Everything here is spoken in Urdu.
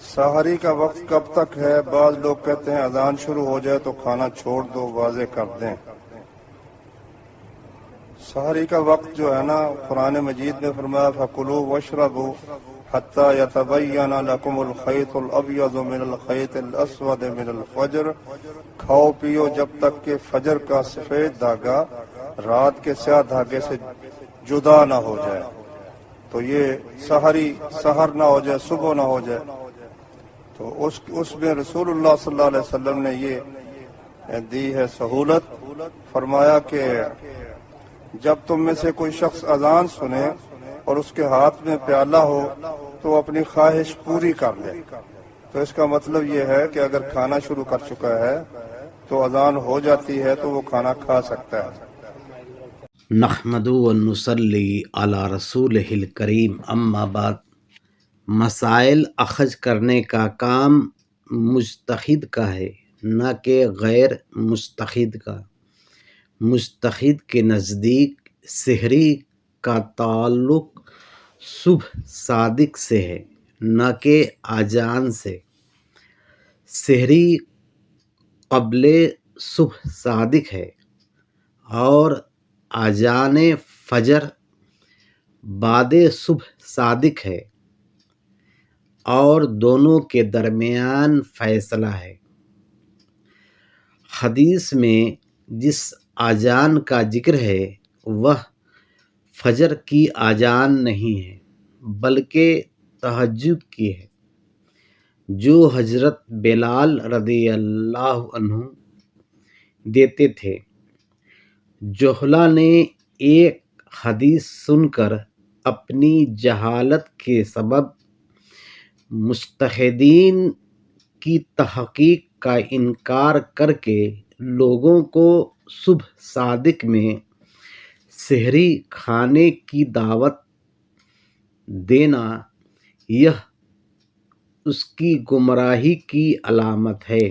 سحری کا وقت کب تک ہے؟ بعض لوگ کہتے ہیں اذان شروع ہو جائے تو کھانا چھوڑ دو، واضح کر دیں۔ سحری کا وقت جو ہے نا، قرآن مجید میں فرمایا فَكُلُوا وَاشْرَبُوا حَتَّى يَتَبَيَّنَ لَكُمُ الْخَيْطُ الْأَبْيَضُ مِنَ الْخَيْطِ الْأَسْوَدِ مِنَ الْفَجْرِ، کھاؤ پیو جب تک کہ فجر کا سفید دھاگا رات کے سیاہ دھاگے سے جدا نہ ہو جائے۔ تو یہ سحر نہ ہو جائے، صبح نہ ہو جائے۔ تو اس میں رسول اللہ صلی اللہ علیہ وسلم نے یہ دی ہے سہولت، فرمایا کہ جب تم میں سے کوئی شخص اذان سنے اور اس کے ہاتھ میں پیالہ ہو تو اپنی خواہش پوری کر لے۔ تو اس کا مطلب یہ ہے کہ اگر کھانا شروع کر چکا ہے تو اذان ہو جاتی ہے تو وہ کھانا کھا سکتا ہے۔ نحمدہ و نصلی علی رسولہ الکریم، اما بعد۔ مسائل اخذ کرنے کا کام مجتہد کا ہے، نہ کہ غیر مجتہد کا۔ مجتہد کے نزدیک سحری کا تعلق صبح صادق سے ہے، نہ کہ اذان سے۔ سحری قبل صبح صادق ہے اور اذان فجر بعد صبح صادق ہے، اور دونوں کے درمیان فاصلہ ہے۔ حدیث میں جس اذان کا ذکر ہے وہ فجر کی اذان نہیں ہے بلکہ تہجد کی ہے، جو حضرت بلال رضی اللہ عنہ دیتے تھے۔ جہلہ نے ایک حدیث سن کر اپنی جہالت کے سبب مجتہدین کی تحقیق کا انکار کر کے لوگوں کو صبح صادق میں سحری کھانے کی دعوت دینا، یہ اس کی گمراہی کی علامت ہے۔